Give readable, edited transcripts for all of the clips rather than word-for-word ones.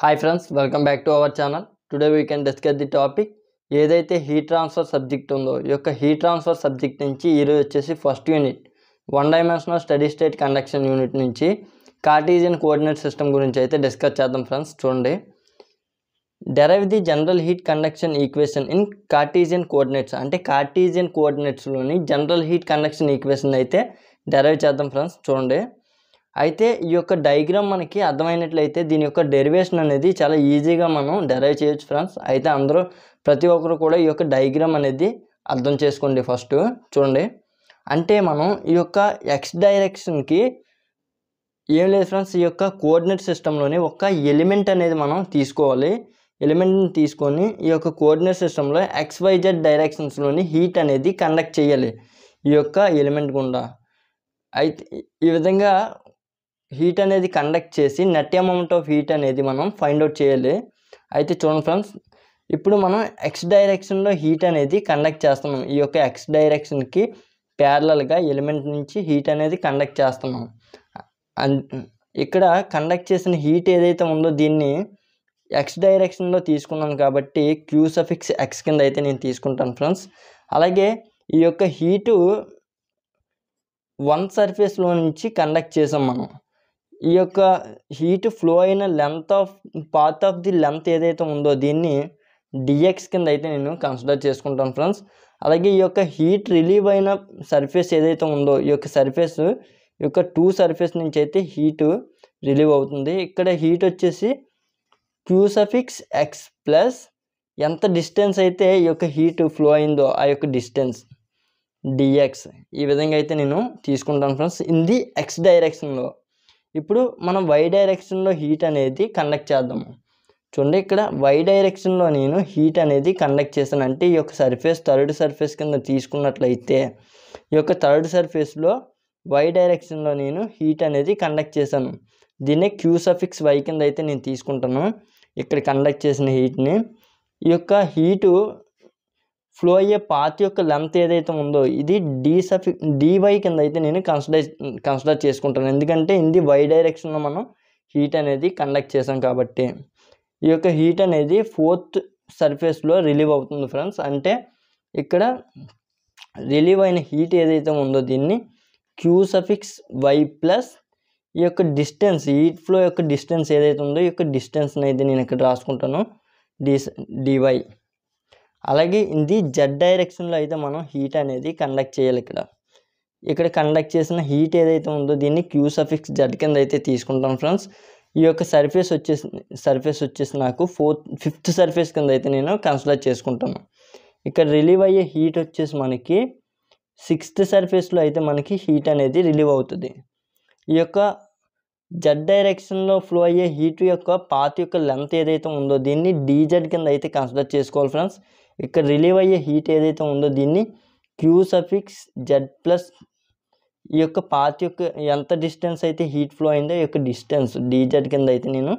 Hi friends, welcome back to our channel. Today we can discuss the topic ఏదైతే heat transfer subject ఉందో ఈ యొక్క heat transfer subject నుంచి ఈరోజు వచ్చేసి first unit one dimensional steady state conduction unit నుంచి Cartesian coordinate system గురించి అయితే డిస్కస్ చేద్దాం ఫ్రెండ్స్. చూడండి, derive the general heat conduction equation in Cartesian coordinates, అంటే కార్టీజియన్ కోఆర్డినేట్స్లోని జనరల్ హీట్ కండక్షన్ ఈక్వేషన్ అయితే డెరైవ్ చేద్దాం ఫ్రెండ్స్. చూడండి, అయితే ఈ యొక్క డయాగ్రామ్ మనకి అర్థమైనట్లయితే దీని యొక్క డెరివేషన్ అనేది చాలా ఈజీగా మనం డెరైవ్ చేయొచ్చు ఫ్రెండ్స్. అయితే అందరూ ప్రతి ఒక్కరు కూడా ఈ యొక్క డయాగ్రామ్ అనేది అర్థం చేసుకోండి. ఫస్ట్ చూడండి, అంటే మనం ఈ యొక్క ఎక్స్ డైరెక్షన్కి ఏం లేదు ఫ్రెండ్స్, ఈ యొక్క కోఆర్డినేట్ సిస్టంలోని ఒక ఎలిమెంట్ అనేది మనం తీసుకోవాలి. ఎలిమెంట్ని తీసుకొని ఈ యొక్క కోఆర్డినేట్ సిస్టంలో XYZ డైరెక్షన్స్లోని హీట్ అనేది కండక్ట్ చేయాలి ఈ యొక్క ఎలిమెంట్ గుండా. అయితే ఈ విధంగా హీట్ అనేది కండక్ట్ చేసి నెట్ అమౌంట్ ఆఫ్ హీట్ అనేది మనం ఫైండ్ అవుట్ చేయాలి. అయితే చూడండి ఫ్రెండ్స్, ఇప్పుడు మనం ఎక్స్ డైరెక్షన్లో హీట్ అనేది కండక్ట్ చేస్తున్నాం. ఈ యొక్క ఎక్స్ డైరెక్షన్కి ప్యారలల్గా ఎలిమెంట్ నుంచి హీట్ అనేది కండక్ట్ చేస్తున్నాం. ఇక్కడ కండక్ట్ చేసిన హీట్ ఏదైతే ఉందో దీన్ని ఎక్స్ డైరెక్షన్లో తీసుకున్నాను కాబట్టి క్యూ సఫిక్స్ ఎక్స్ కింద అయితే నేను తీసుకుంటాను ఫ్రెండ్స్. అలాగే ఈ యొక్క హీటు వన్ సర్ఫేస్లో నుంచి కండక్ట్ చేసాం మనం. ఈ యొక్క హీట్ ఫ్లో అయిన పాత్ ఆఫ్ ది లెంత్ ఏదైతే ఉందో దీన్ని డిఎక్స్ కింద అయితే నేను కన్సిడర్ చేసుకుంటాను ఫ్రెండ్స్. అలాగే ఈ యొక్క హీట్ రిలీవ్ అయిన సర్ఫేస్ ఏదైతే ఉందో ఈ యొక్క సర్ఫేస్ యొక్క టూ సర్ఫేస్ నుంచి అయితే హీటు రిలీవ్ అవుతుంది. ఇక్కడ హీట్ వచ్చేసి క్యూ సఫిక్స్ ఎక్స్ ప్లస్ ఎంత డిస్టెన్స్ అయితే ఈ యొక్క హీట్ ఫ్లో అయిందో ఆ యొక్క డిస్టెన్స్ డిఎక్స్, ఈ విధంగా అయితే నేను తీసుకుంటాను ఫ్రెండ్స్ ఇన్ ది ఎక్స్ డైరెక్షన్లో. ఇప్పుడు మనం వై డైరెక్షన్లో హీట్ అనేది కండక్ట్ చేద్దాము. చూడండి, ఇక్కడ వై డైరెక్షన్లో నేను హీట్ అనేది కండక్ట్ చేశాను. అంటే ఈ యొక్క సర్ఫేస్ థర్డ్ సర్ఫేస్ కింద తీసుకున్నట్లయితే ఈ యొక్క థర్డ్ సర్ఫేస్లో వై డైరెక్షన్లో నేను హీట్ అనేది కండక్ట్ చేశాను. దీన్నే క్యూ సఫిక్స్ వై కింద అయితే నేను తీసుకుంటాను ఇక్కడ కండక్ట్ చేసిన హీట్ని. ఈ యొక్క హీటు ఫ్లో అయ్యే పాత్ యొక్క లెంత్ ఏదైతే ఉందో ఇది డివై కింద అయితే నేను కన్సిడర్ చేసుకుంటాను. ఎందుకంటే ఇది వై డైరెక్షన్లో మనం హీట్ అనేది కండక్ట్ చేసాం కాబట్టి. ఈ యొక్క హీట్ అనేది ఫోర్త్ సర్ఫేస్లో రిలీవ్ అవుతుంది ఫ్రెండ్స్. అంటే ఇక్కడ రిలీవ్ అయిన హీట్ ఏదైతే ఉందో దీన్ని క్యూ సఫిక్స్ వై ప్లస్ ఈ యొక్క డిస్టెన్స్, హీట్ ఫ్లో యొక్క డిస్టెన్స్ ఏదైతే ఉందో ఈ యొక్క డిస్టెన్స్ని అయితే నేను ఇక్కడ రాసుకుంటాను డివై. అలాగే ఇది జెడ్ డైరెక్షన్లో అయితే మనం హీట్ అనేది కండక్ట్ చేయాలి. ఇక్కడ కండక్ట్ చేసిన హీట్ ఏదైతే ఉందో దీన్ని క్యూ సఫిక్స్ జెడ్ కింద అయితే తీసుకుంటాం ఫ్రెండ్స్. ఈ యొక్క సర్ఫేస్ వచ్చేసి నాకు ఫిఫ్త్ సర్ఫేస్ కింద అయితే నేను కన్సిడర్ చేసుకుంటాను. ఇక్కడ రిలీవ్ అయ్యే హీట్ వచ్చేసి మనకి సిక్స్త్ సర్ఫేస్లో అయితే మనకి హీట్ అనేది రిలీవ్ అవుతుంది. ఈ యొక్క జెడ్ డైరెక్షన్లో ఫ్లో అయ్యే హీట్ యొక్క పాత్ యొక్క లెంత్ ఏదైతే ఉందో దీన్ని డీజెడ్ కింద అయితే కన్సిడర్ చేసుకోవాలి ఫ్రెండ్స్. ఇక్కడ రిలీవ్ అయ్యే హీట్ ఏదైతే ఉందో దీన్ని క్యూ సఫిక్స్ జెడ్ ప్లస్ ఈ యొక్క పాత్ యొక్క ఎంత డిస్టెన్స్ అయితే హీట్ ఫ్లో అయిందో ఈ యొక్క డిస్టెన్స్ డీజెడ్ కింద అయితే నేను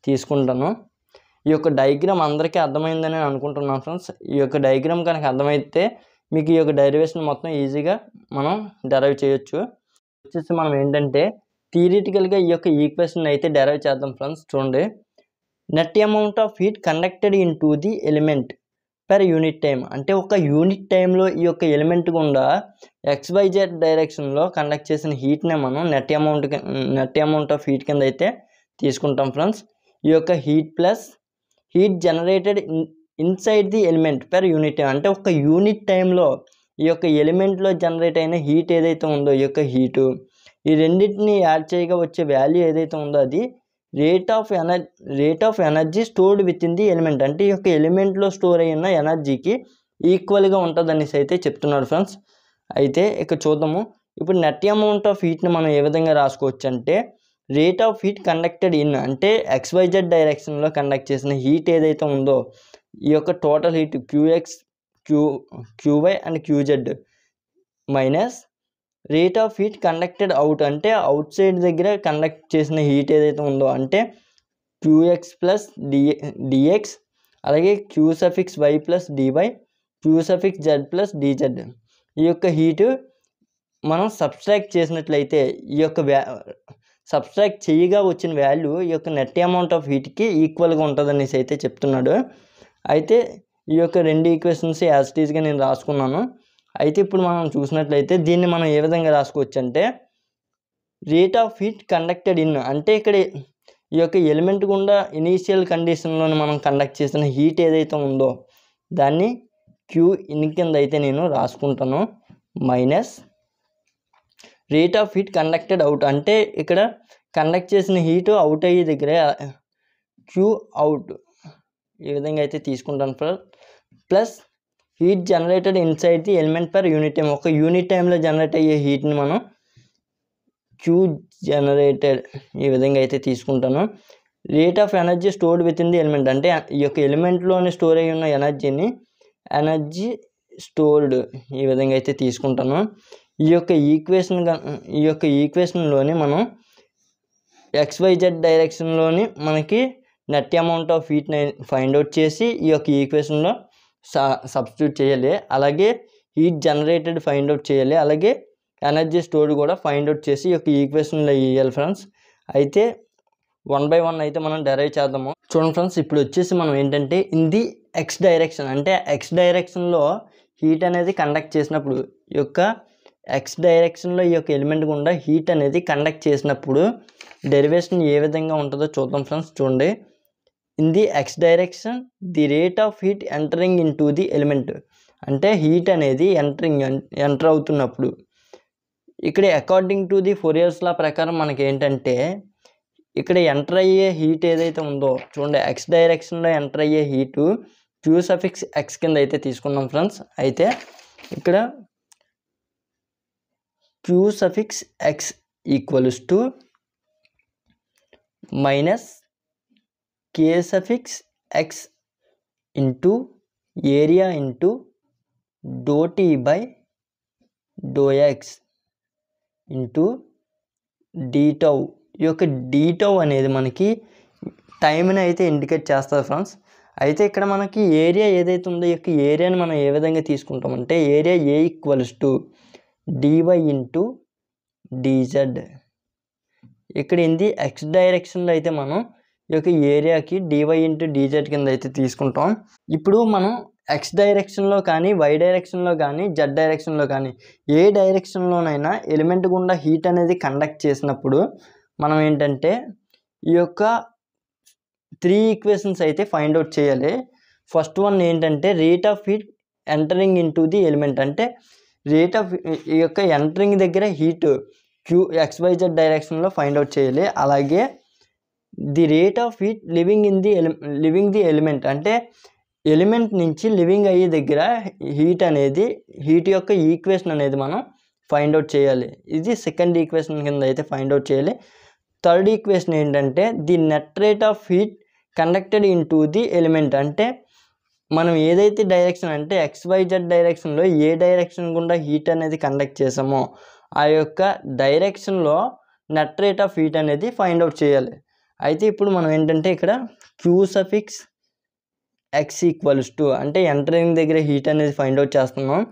తీసుకుంటాను. ఈ యొక్క డయాగ్రామ్ అందరికీ అర్థమైందని నేను అనుకుంటున్నాను ఫ్రెండ్స్. ఈ యొక్క డయాగ్రామ్ కనుక అర్థమైతే మీకు ఈ యొక్క డెరివేషన్ మొత్తం ఈజీగా మనం డెరైవ్ చేయొచ్చు. వచ్చేసి మనం ఏంటంటే థియరిటికల్గా ఈ యొక్క ఈక్వేషన్ అయితే డెరైవ్ చేద్దాం ఫ్రెండ్స్. చూడండి, net amount of heat conducted into the element per unit time, అంటే ఒక యూనిట్ టైంలో ఈ యొక్క ఎలిమెంట్ గుండా XYZ డైరెక్షన్లో కండక్ట్ చేసిన హీట్నే మనం నెట్ అమౌంట్ ఆఫ్ హీట్ కింద అయితే తీసుకుంటాం ఫ్రెండ్స్. ఈ యొక్క heat plus heat generated inside the element per unit time, అంటే ఒక యూనిట్ టైంలో ఈ యొక్క ఎలిమెంట్లో జనరేట్ అయిన హీట్ ఏదైతే ఉందో ఈ యొక్క హీటు ఈ రెండింటిని యాడ్ చేయగా వచ్చే వాల్యూ ఏదైతే ఉందో అది rate of energy stored with in the element, అంటే ఈ యొక్క ఎలిమెంట్లో స్టోర్ అయిన ఎనర్జీకి ఈక్వల్గా ఉంటుంది అనేసి అయితే చెప్తున్నాడు ఫ్రెండ్స్. అయితే ఇక్కడ చూద్దాము, ఇప్పుడు నెట్ అమౌంట్ ఆఫ్ హీట్ని మనం ఏ విధంగా రాసుకోవచ్చు అంటే rate of heat conducted in, అంటే XYZ డైరెక్షన్లో కండక్ట్ చేసిన హీట్ ఏదైతే ఉందో ఈ యొక్క total heat QY and QZ minus rate of heat conducted out, అంటే అవుట్ సైడ్ దగ్గర కండక్ట్ చేసిన హీట్ ఏదైతే ఉందో అంటే QX ప్లస్ DX, అలాగే Q suffix y plus dy, Q suffix z plus dz. ఈ యొక్క హీటు మనం సబ్స్ట్రాక్ట్ చేసినట్లయితే ఈ యొక్క సబ్స్ట్రాక్ట్ చేయగా వచ్చిన వాల్యూ ఈ యొక్క నెట్ అమౌంట్ ఆఫ్ హీట్కి ఈక్వల్గా ఉంటుంది అనేసి అయితే చెప్తున్నాడు. అయితే ఈ యొక్క రెండు ఈక్వేషన్స్ యాజ్ ఇట్ ఈస్గా నేను రాసుకున్నాను. అయితే ఇప్పుడు మనం చూసినట్లయితే దీన్ని మనం ఏ విధంగా రాసుకోవచ్చు అంటే rate of heat conducted in అంటే ఇక్కడ ఈ యొక్క ఎలిమెంట్ గుండా ఇనీషియల్ కండిషన్లోని మనం కండక్ట్ చేసిన హీట్ ఏదైతే ఉందో దాన్ని క్యూ ఇన్ కింద అయితే నేను రాసుకుంటాను minus rate of heat conducted out అంటే ఇక్కడ కండక్ట్ చేసిన హీట్ అవుట్ అయ్యే దగ్గర క్యూ అవుట్ ఈ విధంగా అయితే తీసుకుంటాను plus heat generated inside the element per unit time ఒక యూనిట్ టైంలో జనరేట్ అయ్యే హీట్ని మనం క్యూ జనరేటెడ్ ఈ విధంగా అయితే తీసుకుంటాను. Rate of energy stored with in the element అంటే ఈ యొక్క ఎలిమెంట్లోని స్టోర్ అయి ఉన్న ఎనర్జీ స్టోర్డ్ ఈ విధంగా అయితే తీసుకుంటాను. ఈ యొక్క ఈక్వేషన్లోని మనం XYZ డైరెక్షన్లోని మనకి నెట్ అమౌంట్ ఆఫ్ హీట్ని ఫైండ్ అవుట్ చేసి ఈ యొక్క ఈక్వేషన్లో సబ్స్టిట్యూట్ చేయాలి. అలాగే హీట్ జనరేటెడ్ ఫైండ్ అవుట్ చేయాలి. అలాగే ఎనర్జీ స్టోర్డ్ కూడా ఫైండ్ అవుట్ చేసి ఈ యొక్క ఈక్వేషన్లో వేయాలి ఫ్రెండ్స్. అయితే 1 by 1 అయితే మనం డెరైవ్ చేద్దాము. చూడండి ఫ్రెండ్స్, ఇప్పుడు వచ్చేసి మనం ఏంటంటే ఇన్ ది ఎక్స్ డైరెక్షన్ అంటే ఎక్స్ డైరెక్షన్లో హీట్ అనేది కండక్ట్ చేసినప్పుడు ఈ యొక్క ఎక్స్ డైరెక్షన్లో ఈ యొక్క ఎలిమెంట్ గుండా హీట్ అనేది కండక్ట్ చేసినప్పుడు డెరివేషన్ ఏ విధంగా ఉంటుందో చూద్దాం ఫ్రెండ్స్. చూడండి, in the X direction the rate of heat entering in to the element అంటే హీట్ అనేది ఎంటర్ అవుతున్నప్పుడు ఇక్కడ అకార్డింగ్ టు ది ఫోరియర్స్ లా ప్రకారం మనకి ఏంటంటే ఇక్కడ ఎంటర్ అయ్యే హీట్ ఏదైతే ఉందో చూడండి, ఎక్స్ డైరెక్షన్లో ఎంటర్ అయ్యే హీటు క్యూ సఫిక్స్ ఎక్స్ కింద అయితే తీసుకున్నాం ఫ్రెండ్స్. అయితే ఇక్కడ Q suffix x equals to minus K suffix x into area into do tea by do x into d tau. ఈ యొక్క డీ టౌ అనేది మనకి టైంని అయితే ఇండికేట్ చేస్తుంది ఫ్రెండ్స్. అయితే ఇక్కడ మనకి ఏరియా ఏదైతే ఉందో ఈ యొక్క ఏరియాని మనం ఏ విధంగా తీసుకుంటామంటే area A equals to dy into dz. ఇక్కడ ఇది ఎక్స్ డైరెక్షన్లో అయితే మనం ఈ యొక్క ఏరియాకి డివై ఇంటూ డిజెడ్ కింద అయితే తీసుకుంటాం. ఇప్పుడు మనం ఎక్స్ డైరెక్షన్లో కానీ వై డైరెక్షన్లో కానీ జెడ్ డైరెక్షన్లో కానీ ఏ డైరెక్షన్లోనైనా ఎలిమెంట్ గుండా హీట్ అనేది కండక్ట్ చేసినప్పుడు మనం ఏంటంటే ఈ యొక్క 3 ఈక్వేషన్స్ అయితే ఫైండ్ అవుట్ చేయాలి. ఫస్ట్ వన్ ఏంటంటే rate of heat entering in to the element అంటే రేట్ ఆఫ్ ఈ యొక్క ఎంటరింగ్ దగ్గర హీట్ క్యూ XYZ డైరెక్షన్లో ఫైండ్ అవుట్ చేయాలి. అలాగే the rate of heat leaving the element అంటే ఎలిమెంట్ నుంచి లివింగ్ అయ్యే దగ్గర హీట్ యొక్క ఈక్వేషన్ అనేది మనం ఫైండ్ అవుట్ చేయాలి. ఇది సెకండ్ ఈక్వేషన్ కింద అయితే ఫైండ్ అవుట్ చేయాలి. థర్డ్ ఈక్వేషన్ ఏంటంటే the net rate of heat conducted into the element అంటే మనం ఏదైతే డైరెక్షన్ అంటే XYZ డైరెక్షన్లో ఏ డైరెక్షన్ గుండా హీట్ అనేది కండక్ట్ చేసామో ఆ యొక్క డైరెక్షన్లో నెట్ రేట్ ఆఫ్ హీట్ అనేది ఫైండ్ అవుట్ చేయాలి. అయితే ఇప్పుడు మనం ఏంటంటే ఇక్కడ Q suffix x equals to అంటే ఎంటరింగ్ దగ్గర హీట్ అనేది ఫైండ్ అవుట్ చేస్తున్నాం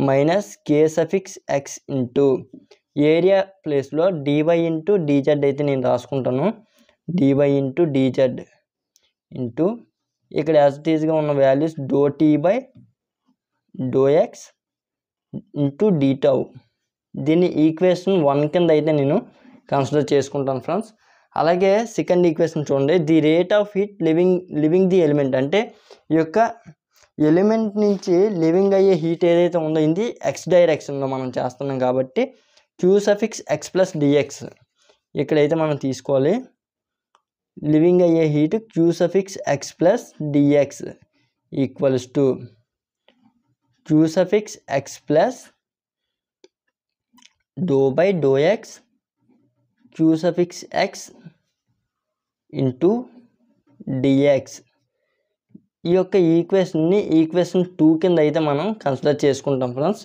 మైనస్ కే సఫిక్స్ ఎక్స్ ఇంటూ ఏరియా ప్లేస్లో డివై ఇంటూ డిజెడ్ అయితే నేను రాసుకుంటాను. డివై ఇంటూ డిజెడ్ ఇంటూ ఇక్కడ యాజ్ ఇట్ ఈస్గా ఉన్న values doe tea by do x into d tau. దీన్ని ఈక్వేషన్ 1 కింద అయితే నేను కన్సిడర్ చేసుకుంటాను ఫ్రెండ్స్. అలాగే సెకండ్ ఈక్వేషన్ చూడండి, the rate of heat leaving the element అంటే ఈ యొక్క ఎలిమెంట్ నుంచి లివింగ్ అయ్యే హీట్ ఏదైతే ఉందో ఇది ఎక్స్ డైరెక్షన్లో మనం చేస్తున్నాం కాబట్టి Q suffix x plus dx ఇక్కడైతే మనం తీసుకోవాలి. లివింగ్ అయ్యే heat Q suffix x plus dx equals to Q suffix x plus do by do x queue suffix x into dx. ఈ యొక్క ఈక్వేషన్ 2 కింద అయితే మనం కన్సిడర్ చేసుకుంటాం ఫ్రెండ్స్.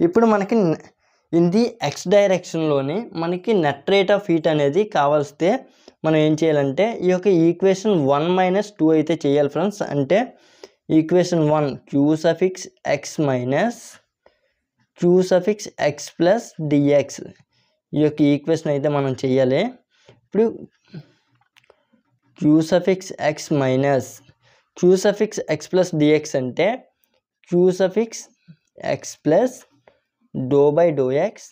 ఇప్పుడు మనకి ఇన్ ది ఎక్స్ డైరెక్షన్లోని మనకి నెట్ రేట్ ఆఫ్ హీట్ అనేది కావాల్స్తే మనం ఏం చేయాలంటే ఈ యొక్క ఈక్వేషన్ 1 - 2 అయితే చేయాలి ఫ్రెండ్స్. అంటే equation 1 q suffix x minus q suffix x plus dx ఈ యొక్క ఈక్వేషన్ అయితే మనం చేయాలి. ఇప్పుడు q suffix x minus q suffix x plus dx అంటే q suffix x plus do by do x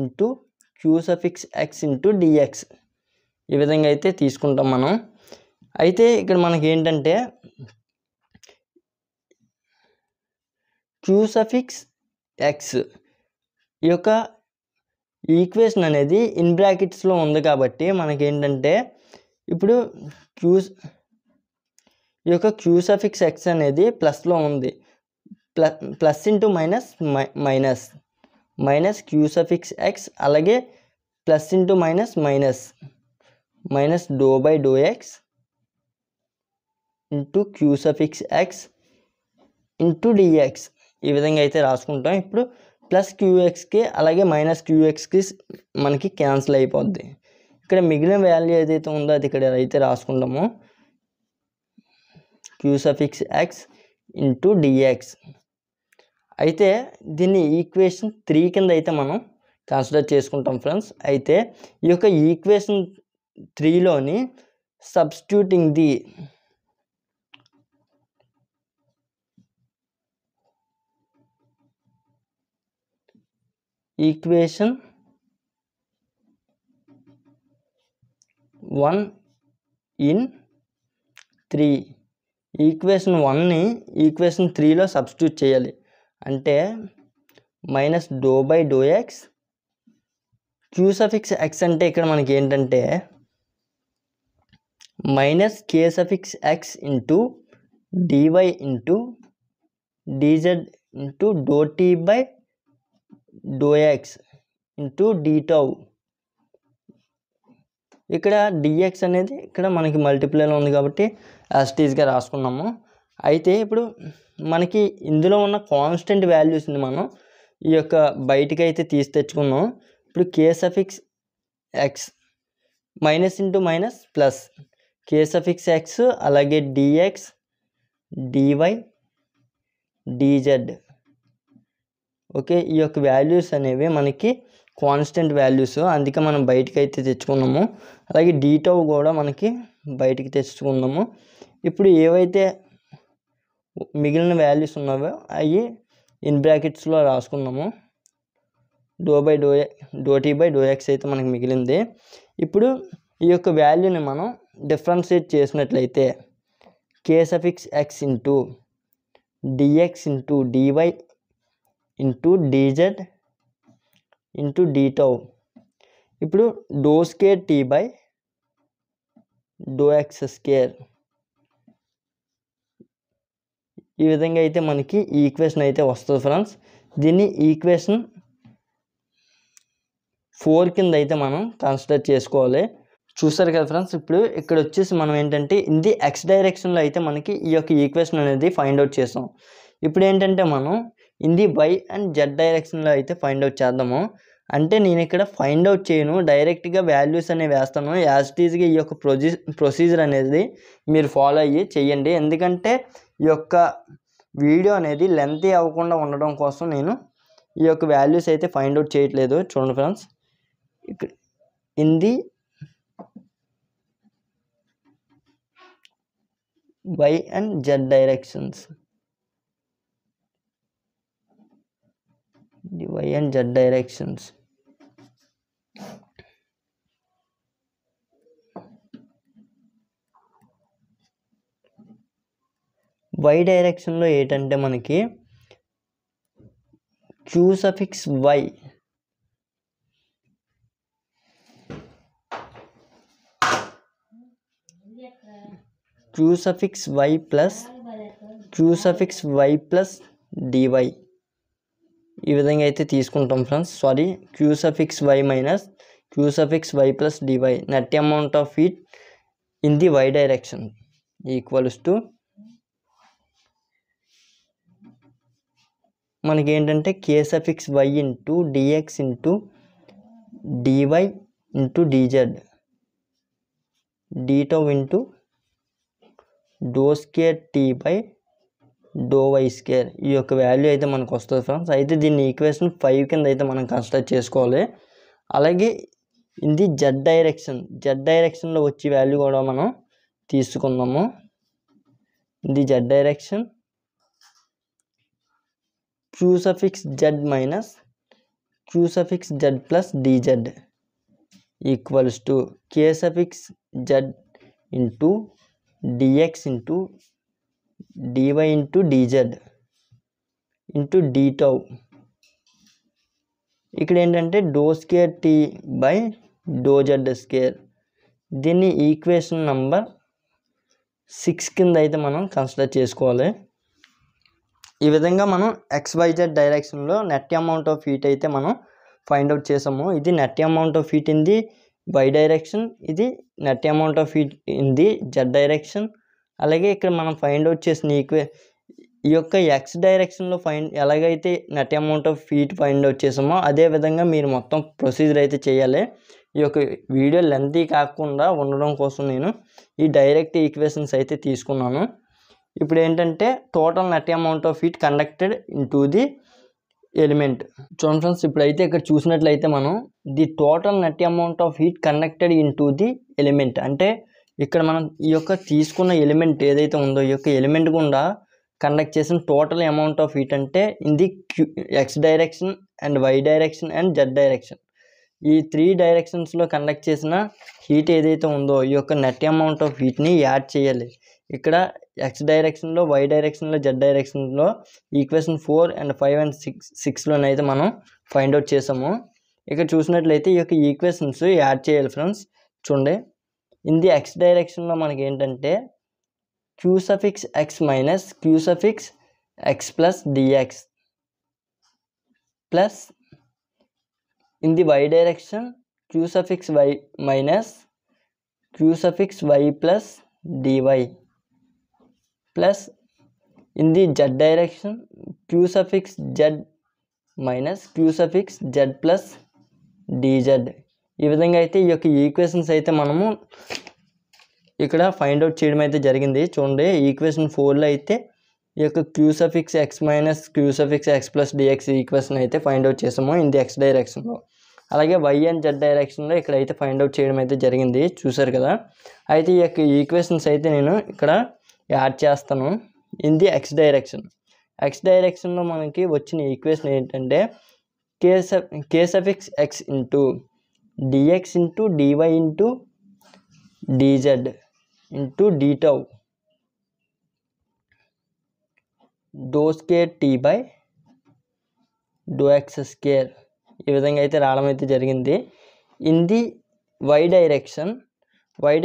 into q suffix x into dx. ఈ విధంగా అయితే తీసుకుంటాం మనం. అయితే ఇక్కడ మనకి ఏంటంటే క్యూ సఫిక్స్ ఎక్స్ ఈ యొక్క ఈక్వేషన్ అనేది ఇన్ బ్రాకెట్స్లో ఉంది కాబట్టి మనకేంటంటే ఇప్పుడు ఈ యొక్క క్యూ సఫిక్స్ ఎక్స్ అనేది ప్లస్లో ఉంది. Plus into minus minus minus q suffix x, అలాగే plus into minus minus minus do by do x into q suffix x into dx. ఈ విధంగా అయితే రాసుకుంటాం. ఇప్పుడు ప్లస్ క్యూఎక్స్కి అలాగే మైనస్ క్యూఎక్స్కి మనకి క్యాన్సిల్ అయిపోద్ది. ఇక్కడ మిగిలిన వాల్యూ ఏదైతే ఉందో అది ఇక్కడ అయితే రాసుకుంటాము. Q suffix x into dx. అయితే దీన్ని ఈక్వేషన్ 3 కింద అయితే మనం కన్సిడర్ చేసుకుంటాం ఫ్రెండ్స్. అయితే ఈ యొక్క ఈక్వేషన్ 3లోని substituting the equation 1 in 3, equation 1ని ఈక్వేషన్ 3లో సబ్స్టిట్యూట్ చేయాలి. అంటే minus do by do x queue suffix x అంటే ఇక్కడ మనకి ఏంటంటే minus K suffix x into DY into dz into do tea by do x into d tau. ఇక్కడ dx అనేది ఇక్కడ మనకి మల్టిప్లైలో ఉంది కాబట్టి యాస్టీస్గా రాసుకున్నాము. అయితే ఇప్పుడు మనకి ఇందులో ఉన్న కాన్స్టెంట్ వాల్యూస్ని మనం ఈ యొక్క బయటికి అయితే తీసి తెచ్చుకున్నాం. ఇప్పుడు k suffix x minus into minus plus k suffix x, అలాగే డిఎక్స్ డివై డిజెడ్. ఓకే, ఈ యొక్క వాల్యూస్ అనేవి మనకి కాన్స్టెంట్ వాల్యూస్, అందుకే మనం బయటికి అయితే తెచ్చుకున్నాము. అలాగే డీటౌ కూడా మనకి బయటికి తెచ్చుకున్నాము. ఇప్పుడు ఏవైతే మిగిలిన వాల్యూస్ ఉన్నావో అవి ఇన్ బ్రాకెట్స్లో రాసుకున్నాము. Do tea by do x అయితే మనకి మిగిలింది. ఇప్పుడు ఈ యొక్క వాల్యూని మనం డిఫరెన్షియేట్ చేసినట్లయితే k suffix x into dx into DY into dz into d tau. ఇప్పుడు do square t by do x square. ఈ విధంగా అయితే మనకి ఈక్వేషన్ అయితే వస్తుంది ఫ్రెండ్స్. దీన్ని ఈక్వేషన్ 4 కింద అయితే మనం కన్సిడర్ చేసుకోవాలి. చూసారు కదా ఫ్రెండ్స్. ఇప్పుడు ఇక్కడ వచ్చేసి మనం ఏంటంటే ఇది ఎక్స్ డైరెక్షన్లో అయితే మనకి ఈ యొక్క ఈక్వేషన్ అనేది ఫైండ్ అవుట్ చేసాం. ఇప్పుడు ఏంటంటే మనం ఇది వై అండ్ జెడ్ డైరెక్షన్లో అయితే ఫైండ్ అవుట్ చేద్దాము. అంటే నేను ఇక్కడ ఫైండ్ అవుట్ చేయను, డైరెక్ట్గా వాల్యూస్ అనేవి వేస్తాను. యాజ్ ఇట్ ఈజ్గా ఈ యొక్క ప్రొసీజర్ అనేది మీరు ఫాలో అయ్యి చేయండి. ఎందుకంటే ఈ యొక్క వీడియో అనేది లెంతీ అవ్వకుండా ఉండడం కోసం నేను ఈ యొక్క వాల్యూస్ అయితే ఫైండ్ అవుట్ చేయట్లేదు. చూడండి ఫ్రెండ్స్, ఇక్కడ ఇది y and z directions, the y and z directions. y డైరెక్షన్లో ఏంటంటే మనకి q suffix y q suffix y plus q suffix y plus dy. ఈ విధంగా అయితే తీసుకుంటాం friends. Sorry, q suffix y minus q suffix y plus dy net amount of it in the y direction equals to మనకి ఏంటంటే k suffix y into dx into DY into dz d tau into do square t by do y square. ఈ యొక్క value అయితే మనకు వస్తుంది friends. అయితే దీన్ని equation 5 కింద అయితే మనం కన్సిడర్ చేసుకోవాలి. అలాగే ఇన్ ది జెడ్ డైరెక్షన్లో వచ్చే వాల్యూ కూడా మనం తీసుకుందాము. In the Z direction q suffix z minus q suffix z plus dz equals to k suffix z into dx into dy into dz into d tau. ఇక్కడ ఏంటంటే do square tea by do Z square. దీన్ని equation number 6 కింద అయితే మనం consider చేసుకోవాలి. ఈ విధంగా మనం XYZ డైరెక్షన్లో నెట్ అమౌంట్ ఆఫ్ హీట్ అయితే మనం ఫైండ్ అవుట్ చేసాము. ఇది net amount of heat in the Y direction, ఇది net amount of heat in the Z direction. అలాగే ఇక్కడ మనం ఫైండ్ అవుట్ చేసిన ఈ యొక్క X డైరెక్షన్లో ఎలాగైతే net amount of heat find out చేసామో అదే విధంగా మీరు మొత్తం ప్రొసీజర్ అయితే చేయాలి. ఈ యొక్క వీడియో లెంతీ కాకుండా ఉండడం కోసం నేను ఈ డైరెక్ట్ ఈక్వేషన్స్ అయితే తీసుకున్నాను. ఇప్పుడు ఏంటంటే total net amount of heat conducted into the element. చూడండి ఫ్రెండ్స్, ఇప్పుడైతే ఇక్కడ చూసినట్లయితే మనం the total net amount of heat conducted into the element అంటే ఇక్కడ మనం ఈ యొక్క తీసుకున్న ఎలిమెంట్ ఏదైతే ఉందో ఈ యొక్క ఎలిమెంట్ గుండా కండక్ట్ చేసిన టోటల్ అమౌంట్ ఆఫ్ హీట్ అంటే in the X direction and Y direction and Z direction, ఈ 3 డైరెక్షన్స్లో కండక్ట్ చేసిన హీట్ ఏదైతే ఉందో ఈ యొక్క నెట్ అమౌంట్ ఆఫ్ హీట్ని యాడ్ చేయాలి. ఇక్కడ X డైరెక్షన్లో, Y డైరెక్షన్లో, Z డైరెక్షన్లో ఈక్వేషన్ 4 అండ్ 5 అండ్ 6లోనైతే మనం ఫైండ్ అవుట్ చేసాము. ఇక్కడ చూసినట్లయితే ఈ యొక్క ఈక్వేషన్స్ యాడ్ చేయాలి ఫ్రెండ్స్. చూడండి, ఇన్ ది X డైరెక్షన్లో మనకి ఏంటంటే q suffix x minus q suffix x plus dx plus in the Y direction q suffix y minus q suffix y plus dy plus in the Z direction q suffix z minus q suffix z plus dz. ఈ విధంగా అయితే ఈ యొక్క equations అయితే మనము ఇక్కడ find out చేయడం అయితే జరిగింది. చూడండి, ఈక్వేషన్ 4లో అయితే ఈ యొక్క q suffix x minus q suffix x plus dx equation అయితే ఫైండ్ అవుట్ చేసాము ఇన్ ది X డైరెక్షన్లో. అలాగే Y అండ్ Z డైరెక్షన్లో ఇక్కడ అయితే ఫైండ్ అవుట్ చేయడం అయితే జరిగింది, చూసారు కదా. అయితే ఈ యొక్క ఈక్వేషన్స్ అయితే నేను ఇక్కడ యాడ్ చేస్తాను in the X direction. X డైరెక్షన్లో మనకి వచ్చిన ఈక్వేషన్ ఏంటంటే k suffix x into dx into dy into dz into d tau do square tea by do X square. ఈ విధంగా అయితే రావడం అయితే జరిగింది. ఇన్ ది Y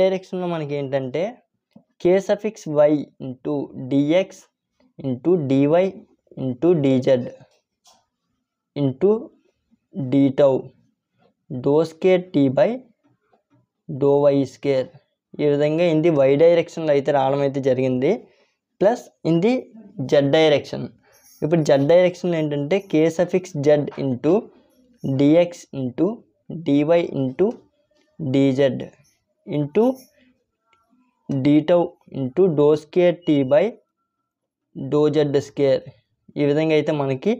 డైరెక్షన్లో మనకి ఏంటంటే k suffix y into dx into dy into dz into d tau do square tea by do y square. ఈ విధంగా ఇన్ ది Y డైరెక్షన్లో అయితే రావడం అయితే జరిగింది. Plus in the Z direction, ఇప్పుడు Z డైరెక్షన్లో ఏంటంటే k suffix z into dx into dy into dz into d tau into do square tea by do z square. ఈ విధంగా అయితే మనకి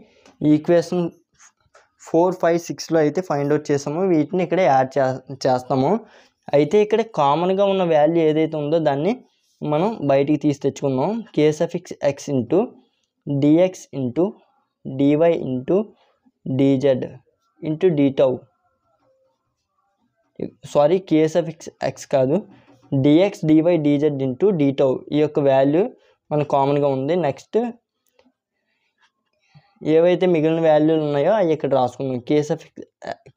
ఈక్వేషన్ 4, 5, 6లో అయితే ఫైండ్ అవుట్ చేసాము. వీటిని ఇక్కడ యాడ్ చేస్తాము. అయితే ఇక్కడ కామన్గా ఉన్న వాల్యూ ఏదైతే ఉందో దాన్ని మనం బయటికి తీసి తెచ్చుకుందాం. k suffix x into dx into dy into dz into d tau, sorry k suffix x కాదు, dx dy dz into d tau. ఈ యొక్క వాల్యూ మనకు కామన్గా ఉంది. నెక్స్ట్ ఏవైతే మిగిలిన వాల్యూలు ఉన్నాయో అవి ఇక్కడ రాసుకున్నాం.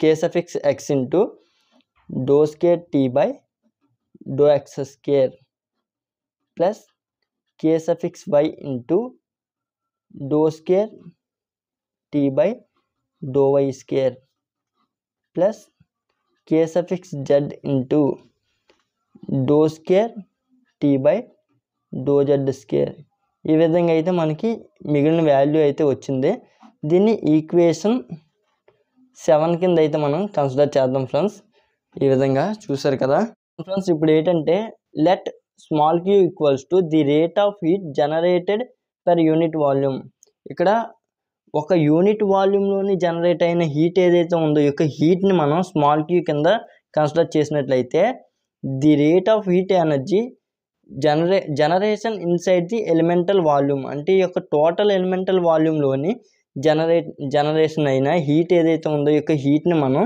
k suffix x into do square tea by do X square plus k suffix y into do square tea by do y square plus k suffix z into do square tea by do z square. ఈ విధంగా అయితే మనకి మిగిలిన value అయితే వచ్చింది. దీన్ని equation 7 కింద అయితే మనం కన్సిడర్ చేద్దాం ఫ్రెండ్స్. ఈ విధంగా చూసారు కదా ఫ్రెండ్స్. ఇప్పుడు ఏంటంటే let small q equals to the rate of heat generated per unit volume. ఇక్కడ ఒక యూనిట్ వాల్యూమ్లోని జనరేట్ అయిన హీట్ ఏదైతే ఉందో ఈ యొక్క హీట్ని మనం స్మాల్ q కింద కన్సిడర్ చేసినట్లయితే the rate of heat energy generation inside the elemental volume, అంటే ఈ యొక్క టోటల్ ఎలిమెంటల్ వాల్యూమ్లోని జనరేషన్ అయిన హీట్ ఏదైతే ఉందో ఈ యొక్క హీట్ని మనం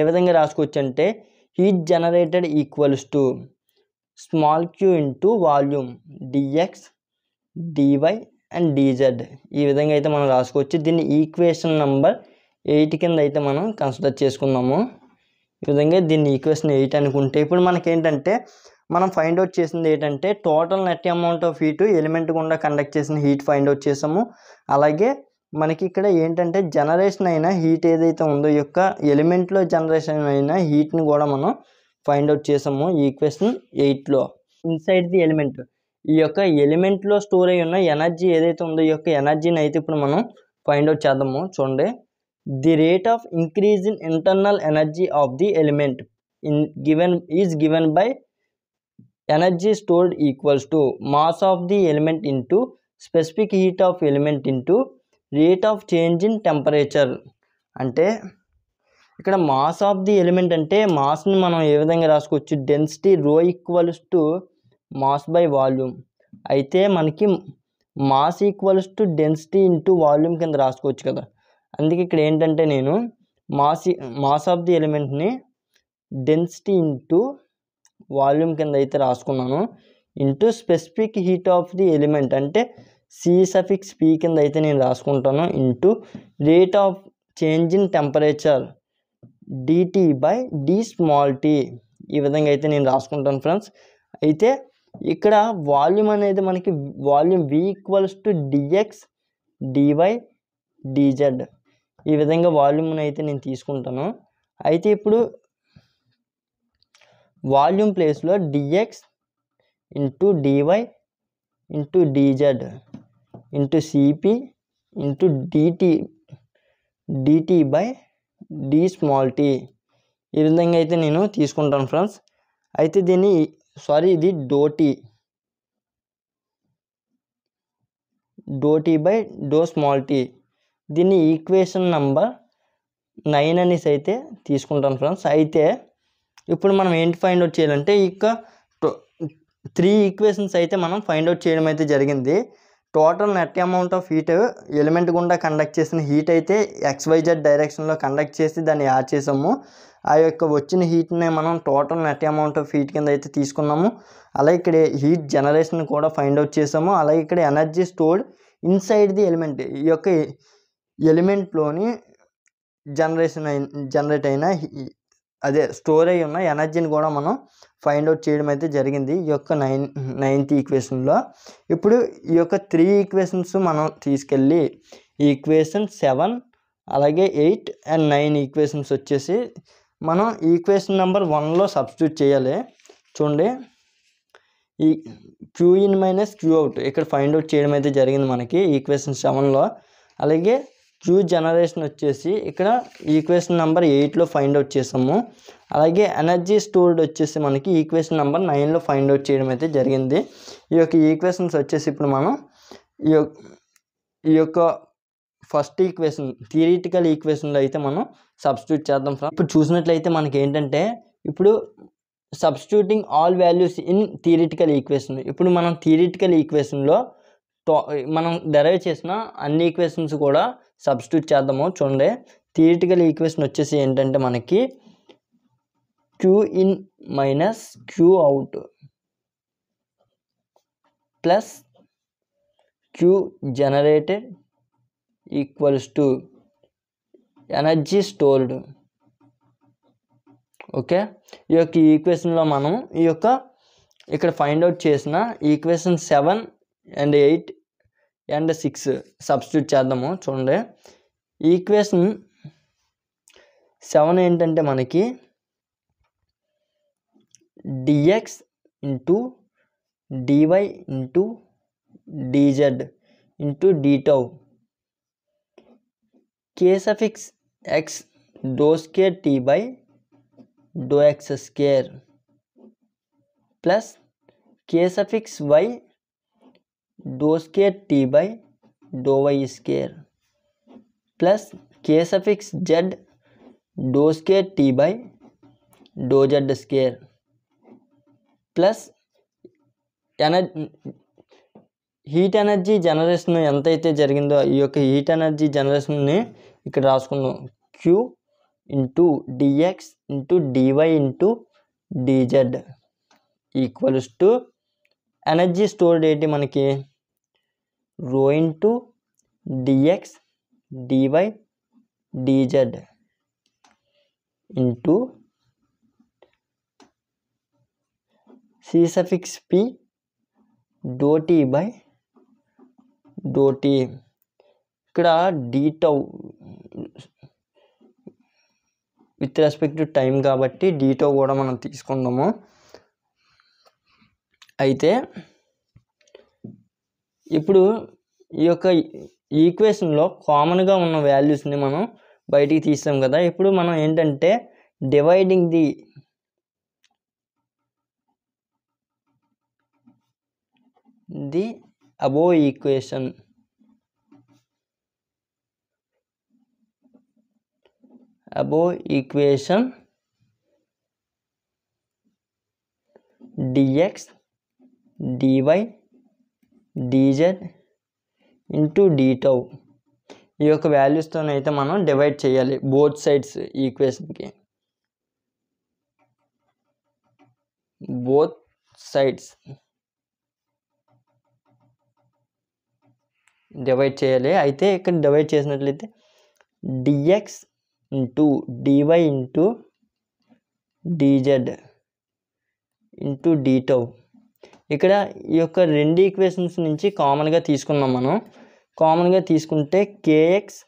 ఏ విధంగా రాసుకోవచ్చు అంటే heat generated equals to small Q into volume DX DY and DZ. ఈ విధంగా అయితే మనం రాసుకోవచ్చు. దీన్ని ఈక్వేషన్ నెంబర్ 8 కింద అయితే మనం కన్సిడర్ చేసుకున్నాము. ఈ విధంగా దీన్ని ఈక్వేషన్ 8 అనుకుంటే ఇప్పుడు మనకేంటంటే మనం ఫైండ్ అవుట్ చేసింది ఏంటంటే total net amount of heat element గుండా కండక్ట్ చేసిన హీట్ ఫైండ్ అవుట్ చేసాము. అలాగే మనకి ఇక్కడ ఏంటంటే జనరేషన్ అయిన హీట్ ఏదైతే ఉందో ఈ యొక్క ఎలిమెంట్లో జనరేషన్ అయిన హీట్ని కూడా మనం ఫైండ్ అవుట్ చేసాము ఈక్వేషన్ 8లో. ఇన్సైడ్ ది ఎలిమెంట్, ఈ యొక్క ఎలిమెంట్లో స్టోర్ అయి ఉన్న ఎనర్జీ ఏదైతే ఉందో ఈ యొక్క ఎనర్జీని అయితే ఇప్పుడు మనం ఫైండ్ అవుట్ చేద్దాము. చూడండి, the rate of increase in internal energy of the element given by energy stored equals to mass of the element into specific heat of element into rate of change in temperature. అంటే ఇక్కడ mass of the element అంటే మాస్ని మనం ఏ విధంగా రాసుకోవచ్చు, density rho equals to mass by volume. అయితే మనకి mass equals to density into volume కింద రాసుకోవచ్చు కదా. అందుకే ఇక్కడ ఏంటంటే నేను మాస్ ఆఫ్ ది ఎలిమెంట్ని డెన్సిటీ ఇంటూ వాల్యూమ్ కింద అయితే రాసుకున్నాను. Into specific heat of the element అంటే C(P) కింద అయితే నేను రాసుకుంటాను. Into rate of change in temperature dt by d small t. ఈ విధంగా అయితే నేను రాసుకుంటాను ఫ్రెండ్స్. అయితే ఇక్కడ వాల్యూమ్ అనేది మనకి volume V equals to dx dy dz. ఈ విధంగా వాల్యూమ్ని అయితే నేను తీసుకుంటాను. అయితే ఇప్పుడు వాల్యూమ్ ప్లేస్లో dx into dy into dz into Cp into dt by d small t. ఈ విధంగా అయితే నేను తీసుకుంటాను ఫ్రెండ్స్. అయితే ఇది do tea by do small T. దీన్ని ఈక్వేషన్ నెంబర్ 9 అనేసి అయితే తీసుకుంటాను ఫ్రెండ్స్. అయితే ఇప్పుడు మనం ఏంటి ఫైండ్ అవుట్ చేయాలంటే ఇక 3 ఈక్వేషన్స్ అయితే మనం ఫైండ్ అవుట్ చేయడం అయితే జరిగింది. Total net amount of heat element గుండా కండక్ట్ చేసిన హీట్ అయితే XYZ డైరెక్షన్లో కండక్ట్ చేసి దాన్ని యాడ్ చేసాము. ఆ యొక్క వచ్చిన హీట్ని మనం total net amount of heat కింద అయితే తీసుకున్నాము. అలాగే ఇక్కడ హీట్ జనరేషన్ కూడా ఫైండ్ అవుట్ చేసాము. అలాగే ఇక్కడ energy stored inside the element, ఈ యొక్క ఎలిమెంట్లోని జనరేట్ అయిన స్టోర్ అయి ఉన్న ఎనర్జీని కూడా మనం ఫైండ్ అవుట్ చేయడం అయితే జరిగింది ఈ యొక్క 9th ఈక్వేషన్లో. ఇప్పుడు ఈ యొక్క 3 ఈక్వేషన్స్ మనం తీసుకెళ్ళి ఈక్వేషన్ 7 అలాగే 8 అండ్ 9 ఈక్వేషన్స్ వచ్చేసి మనం ఈక్వేషన్ నెంబర్ 1లో సబ్స్టిట్యూట్ చేయాలి. చూడండి, ఈ Q in minus Q out ఇక్కడ ఫైండ్ అవుట్ చేయడం అయితే జరిగింది మనకి ఈక్వేషన్ 7లో. అలాగే క్యూ జనరేషన్ వచ్చేసి ఇక్కడ ఈక్వేషన్ నెంబర్ 8లో ఫైండ్ అవుట్ చేసాము. అలాగే ఎనర్జీ స్టోర్డ్ వచ్చేసి మనకి ఈక్వేషన్ నెంబర్ 9లో ఫైండ్ అవుట్ చేయడం అయితే జరిగింది. ఈ యొక్క ఈక్వేషన్స్ వచ్చేసి ఇప్పుడు మనం ఈ యొక్క ఫస్ట్ ఈక్వేషన్ థియరిటికల్ ఈక్వేషన్లో అయితే మనం సబ్స్టిట్యూట్ చేద్దాం. ఇప్పుడు చూసినట్లయితే మనకి ఏంటంటే ఇప్పుడు substituting all values in theoretical equation. ఇప్పుడు మనం థియరిటికల్ ఈక్వేషన్లో మనం డెరైవ్ చేసిన అన్ని ఈక్వేషన్స్ కూడా సబ్స్టిట్యూట్ చేద్దాము. చూడండి, థియరిటికల్ ఈక్వేషన్ వచ్చేసి ఏంటంటే మనకి Q in minus Q out plus Q generated equals to energy stored. Okay, ఈ యొక్క ఈక్వేషన్లో మనం ఇక్కడ ఫైండ్ అవుట్ చేసిన ఈక్వేషన్ 7 అండ్ 8 అండ్ 6 సబ్స్టిట్యూట్ చేద్దాము. చూడండి, ఈక్వేషన్ 7 ఏంటంటే మనకి dx into dy into dz into dτ k(x) do square t by do x square plus k(y) do square t by do y square plus k(z) do square t by do Z square plus heat energy generation ఎంతైతే జరిగిందో ఈ యొక్క heat energy జనరేషన్ని ఇక్కడ రాసుకుందాం. Q into dx into DY into dz equals to energy stored ఏంటి మనకి rho into dx dy dz into c suffix p do tea by do t. ఇక్కడ d tau with respect to time కాబట్టి d tau కూడా మనం తీసుకుందాము. అయితే ఇప్పుడు ఈ యొక్క ఈక్వేషన్లో కామన్గా ఉన్న వాల్యూస్ని మనం బయటికి తీసాం కదా. ఇప్పుడు మనం ఏంటంటే dividing the above equation dx dy dz into d tau ఈ యొక్క వాల్యూస్తోనైతే మనం డివైడ్ చేయాలి బోత్ సైడ్స్ ఈక్వేషన్కి. బోత్ సైడ్స్ డివైడ్ చేయాలి. అయితే ఇక్కడ డివైడ్ చేసినట్లయితే dx into dy into dz into d tau. ఇక్కడ ఈ యొక్క రెండు ఈక్వేషన్స్ నుంచి కామన్గా తీసుకున్నాం. మనం కామన్గా తీసుకుంటే k x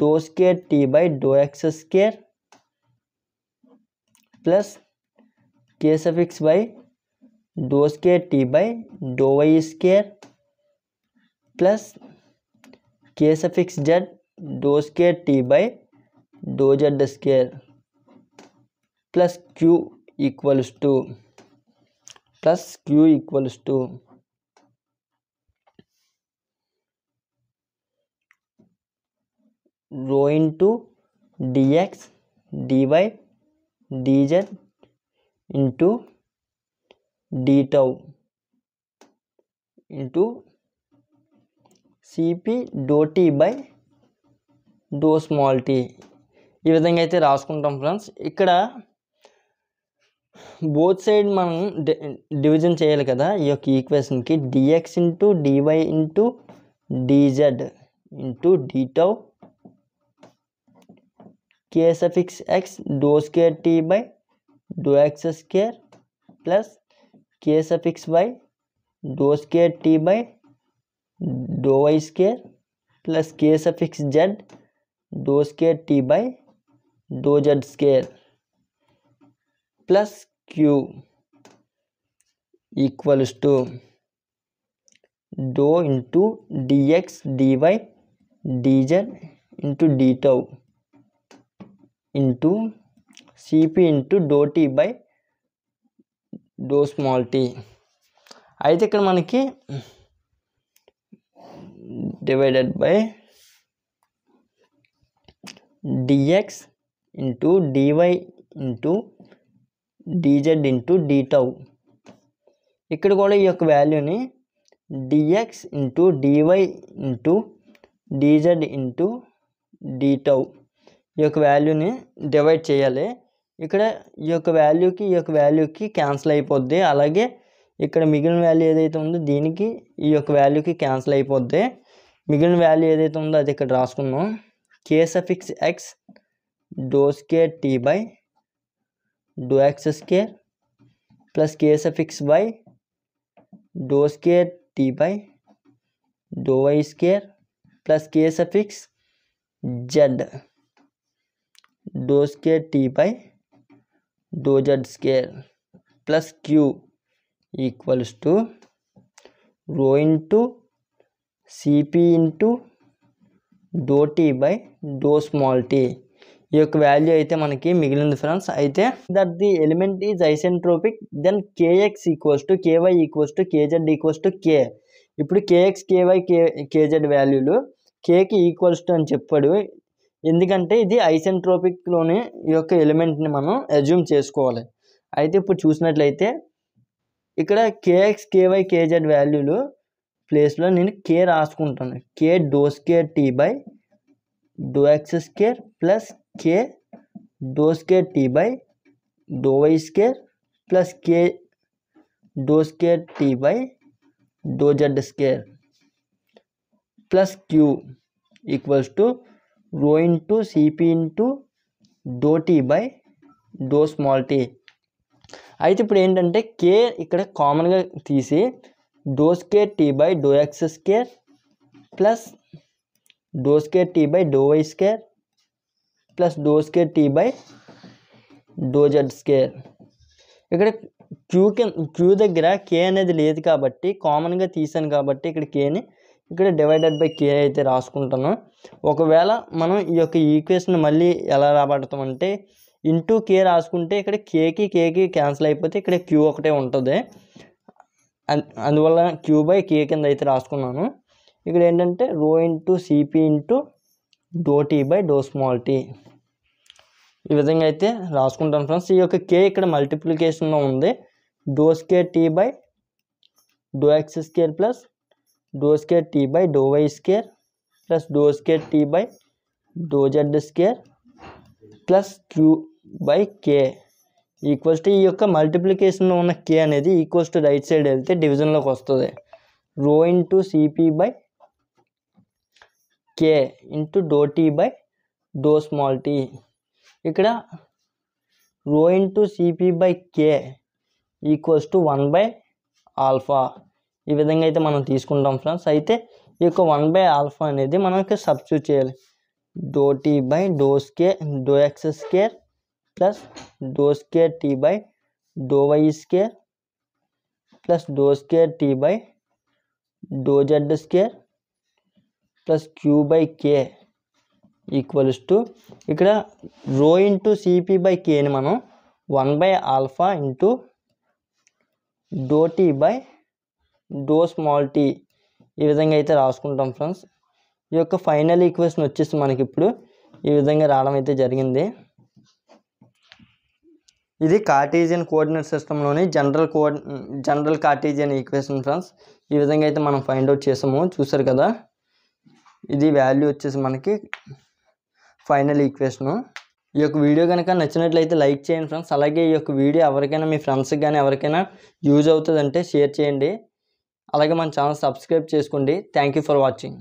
do square tea by do X square plus k suffix by do square tea by do why square plus k suffix z do square tea by do Z square plus q equals to rho into dx dy dz into D tau into c p do tea by do small tea. ఈ విధంగా అయితే రాసుకుంటాం friends. ఇక్కడ both side మనం division చేయాలి కదా ఈ యొక్క ఈక్వేషన్కి. Dx into DY into dz into D tau k suffix x do square tea by do X square plus k suffix y do square tea by do why square plus k suffix z do square tea by do Z square plus q equals to do into dx dy dz into D tau into CP into do tea by do small t. అయితే ఇక్కడ మనకి divided by DX into DY into dz into D tau. ఇక్కడ కూడా ఈ యొక్క వాల్యూని DX into DY into dz into D tau ఈ యొక్క వాల్యూని డివైడ్ చేయాలి. ఇక్కడ ఈ యొక్క వాల్యూకి క్యాన్సిల్ అయిపోద్ది. అలాగే ఇక్కడ మిగిలిన వాల్యూ ఏదైతే ఉందో దీనికి ఈ యొక్క వాల్యూకి క్యాన్సిల్ అయిపోద్ది. మిగిలిన వాల్యూ ఏదైతే ఉందో అది ఇక్కడ రాసుకున్నాం. K suffix x do square tea by do X square plus k suffix y do square tea by do why square plus k suffix z do square tea by do Z square plus q equals to rho into CP into do tea by do small tea. ఈ యొక్క value అయితే మనకి మిగిలింది friends. అయితే that the element is isentropic then k x equals to k y equals to KZ equals to k. ఇప్పుడు k x k y k z వాల్యూలు కేకి equals to అని చెప్పాడు. ఎందుకంటే ఇది ఐసెంట్రోపిక్లోని ఈ యొక్క ఎలిమెంట్ని మనం అజ్యూమ్ చేసుకోవాలి. అయితే ఇప్పుడు చూసినట్లయితే ఇక్కడ కేఎక్స్ కేవై కేజెడ్ వాల్యూలు ప్లేస్లో నేను కే రాసుకుంటాను. K do square tea by do X square plus k do square tea by do why square plus k do square tea by do Z square plus q equals to rho into CP into do tea by do small t. అయితే ఇప్పుడు ఏంటంటే k ఇక్కడ కామన్గా తీసి do square tea by do X square plus do square tea by do why square plus do square tea by do Z square. ఇక్కడ Q దగ్గర K అనేది లేదు కాబట్టి కామన్గా తీసాను కాబట్టి ఇక్కడ కేని ఇక్కడ డివైడెడ్ బై కే అయితే రాసుకుంటాను. ఒకవేళ మనం ఈ యొక్క ఈక్వేషన్ మళ్ళీ ఎలా రాబడతామంటే ఇంటూ కే రాసుకుంటే ఇక్కడ కేకి క్యాన్సిల్ అయిపోతే ఇక్కడ క్యూ ఒకటే ఉంటుంది. అందువల్ల క్యూ బై కే కింద అయితే రాసుకున్నాను. ఇక్కడ ఏంటంటే rho into CP into do tea by do small tea ఈ విధంగా అయితే రాసుకుంటాను ఫ్రెండ్స్. ఈ యొక్క కే ఇక్కడ మల్టిప్లికేషన్లో ఉంది. Do square tea by do X square plus do square tea by do why square plus do square tea by do Z square plus Q by K equals to ఈ యొక్క మల్టిప్లికేషన్లో ఉన్న కే అనేది ఈక్వల్స్ టు రైట్ సైడ్ వెళ్తే డివిజన్లోకి వస్తుంది. Rho into CP by K into do tea by do small T. ఇక్కడ rho into CP by K equals to 1 by alpha ఈ విధంగా అయితే మనం తీసుకుంటాం ఫ్రెండ్స్. అయితే ఈ యొక్క 1 బై ఆల్ఫా అనేది మనం ఇక్కడ సబ్స్టిట్యూట్ చేయాలి. Do tea by do square do X square plus do square tea by do why square plus do square tea by do Z square plus Q by K equals to ఇక్కడ rho into CP by కేని మనం 1 by alpha into do tea by do small tea ఈ విధంగా అయితే రాసుకుంటాం friends. ఈ యొక్క final equation వచ్చేసి మనకి ఇప్పుడు ఈ విధంగా రావడం అయితే జరిగింది. ఇది కార్టీజియన్ కోఆర్డినేట్ సిస్టంలోని జనరల్ కార్టీజియన్ ఈక్వేషన్ ఫ్రెండ్స్. ఈ విధంగా అయితే మనం ఫైండ్ అవుట్ చేసాము, చూసారు కదా. ఇది వాల్యూ వచ్చేసి మనకి ఫైనల్ ఈక్వేషను. ఈ యొక్క వీడియో కనుక నచ్చినట్లయితే లైక్ చేయండి ఫ్రెండ్స్. అలాగే ఈ యొక్క వీడియో ఎవరికైనా మీ ఫ్రెండ్స్కి కానీ ఎవరికైనా యూజ్ అవుతుందంటే షేర్ చేయండి. అలాగే మన ఛానల్ సబ్స్క్రైబ్ చేసుకోండి. Thank you for watching.